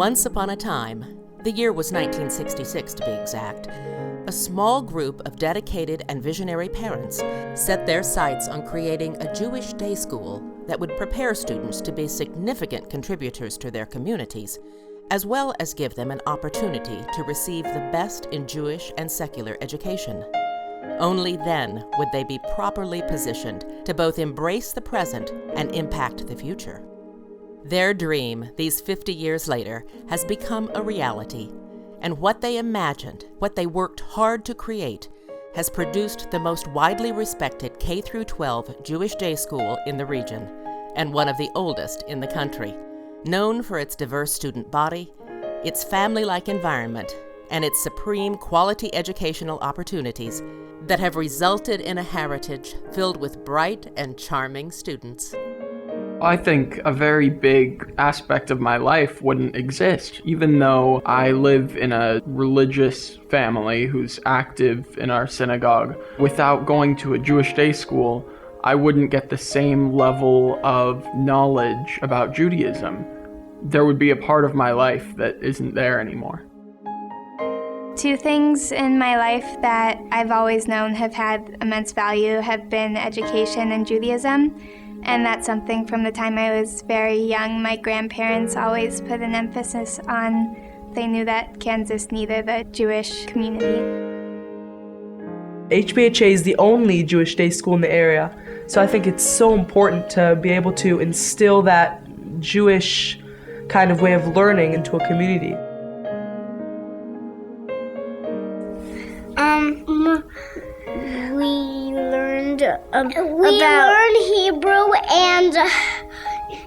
Once upon a time, the year was 1966 to be exact, a small group of dedicated and visionary parents set their sights on creating a Jewish day school that would prepare students to be significant contributors to their communities, as well as give them an opportunity to receive the best in Jewish and secular education. Only then would they be properly positioned to both embrace the present and impact the future. Their dream, these 50 years later, has become a reality, and what they imagined, what they worked hard to create, has produced the most widely respected K-12 Jewish day school in the region, and one of the oldest in the country, known for its diverse student body, its family-like environment, and its supreme quality educational opportunities that have resulted in a heritage filled with bright and charming students. I think a very big aspect of my life wouldn't exist, even though I live in a religious family who's active in our synagogue. Without going to a Jewish day school, I wouldn't get the same level of knowledge about Judaism. There would be a part of my life that isn't there anymore. Two things in my life that I've always known have had immense value have been education and Judaism. And that's something from the time I was very young, my grandparents always put an emphasis on. They knew that Kansas needed a Jewish community. HBHA is the only Jewish day school in the area, so I think it's so important to be able to instill that Jewish kind of way of learning into a community. We learn Hebrew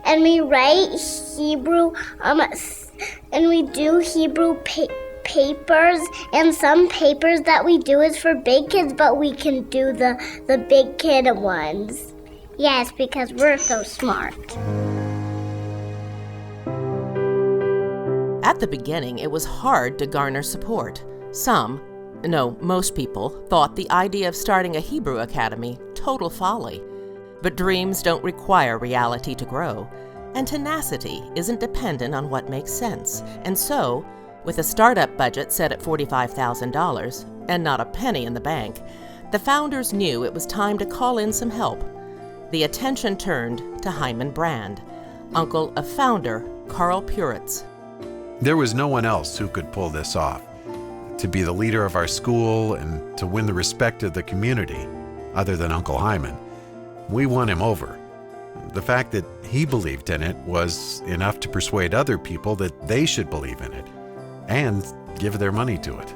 and we write Hebrew and we do Hebrew papers, and some papers that we do is for big kids, but we can do the big kid ones. Yes, because we're so smart. At the beginning, it was hard to garner support. Most people thought the idea of starting a Hebrew academy total folly. But dreams don't require reality to grow, and tenacity isn't dependent on what makes sense. And so, with a startup budget set at $45,000 and not a penny in the bank, the founders knew it was time to call in some help. The attention turned to Hyman Brand, uncle of founder Carl Puritz. There was no one else who could pull this off. To be the leader of our school and to win the respect of the community, other than Uncle Hyman. We won him over. The fact that he believed in it was enough to persuade other people that they should believe in it and give their money to it.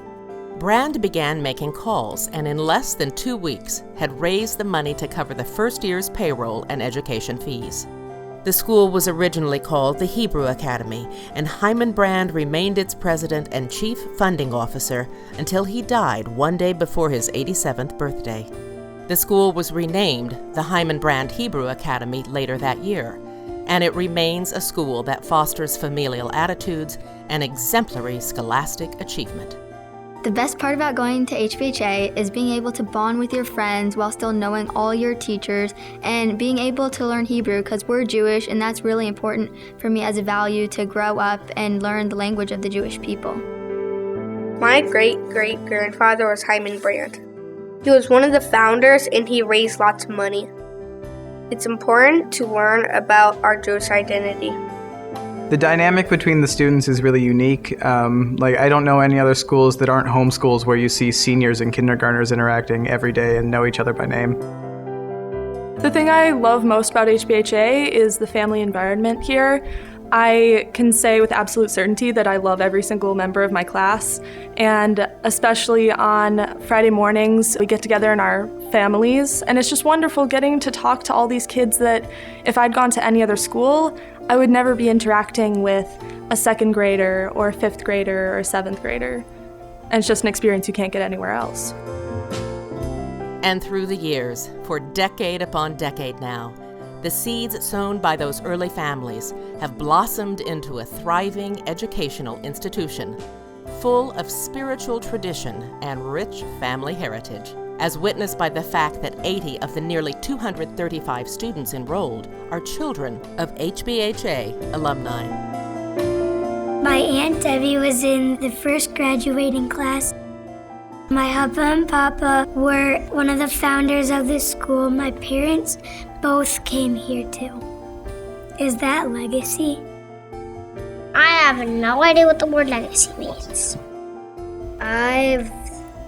Brand began making calls and in less than 2 weeks had raised the money to cover the first year's payroll and education fees. The school was originally called the Hebrew Academy, and Hyman Brand remained its president and chief funding officer until he died one day before his 87th birthday. The school was renamed the Hyman Brand Hebrew Academy later that year, and it remains a school that fosters familial attitudes and exemplary scholastic achievement. The best part about going to HBHA is being able to bond with your friends while still knowing all your teachers and being able to learn Hebrew because we're Jewish, and that's really important for me as a value to grow up and learn the language of the Jewish people. My great-great-grandfather was Hyman Brand. He was one of the founders and he raised lots of money. It's important to learn about our Jewish identity. The dynamic between the students is really unique. I don't know any other schools that aren't home schools where you see seniors and kindergartners interacting every day and know each other by name. The thing I love most about HBHA is the family environment here. I can say with absolute certainty that I love every single member of my class, and especially on Friday mornings, we get together in our families, and it's just wonderful getting to talk to all these kids that if I'd gone to any other school, I would never be interacting with a second grader or a fifth grader or a seventh grader. And it's just an experience you can't get anywhere else. And through the years, for decade upon decade now, the seeds sown by those early families have blossomed into a thriving educational institution, full of spiritual tradition and rich family heritage, as witnessed by the fact that 80 of the nearly 235 students enrolled are children of HBHA alumni. My Aunt Debbie was in the first graduating class. My Papa and Papa were one of the founders of this school. My parents both came here too. Is that legacy? I have no idea what the word legacy means. I've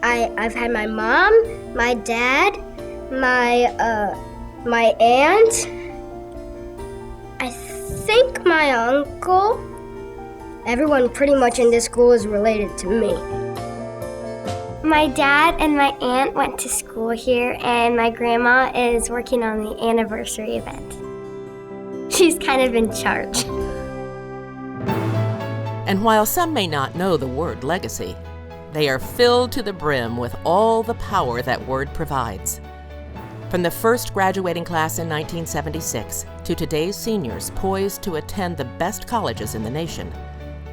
had my mom, my dad, my aunt, I think my uncle. Everyone pretty much in this school is related to me. My dad and my aunt went to school here, and my grandma is working on the anniversary event. She's kind of in charge. And while some may not know the word legacy, they are filled to the brim with all the power that word provides. From the first graduating class in 1976 to today's seniors poised to attend the best colleges in the nation,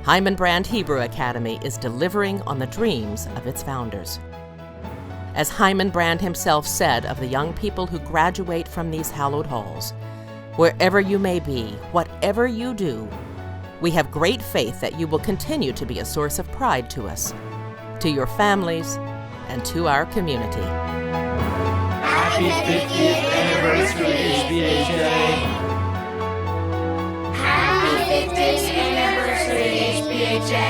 Hyman Brand Hebrew Academy is delivering on the dreams of its founders. As Hyman Brand himself said of the young people who graduate from these hallowed halls, "Wherever you may be, whatever you do, we have great faith that you will continue to be a source of pride to us, to your families, and to our community." Happy 50th anniversary, HBHA! Happy 50th anniversary, HBHA!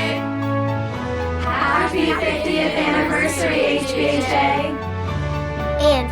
Happy 50th anniversary, HBHA! And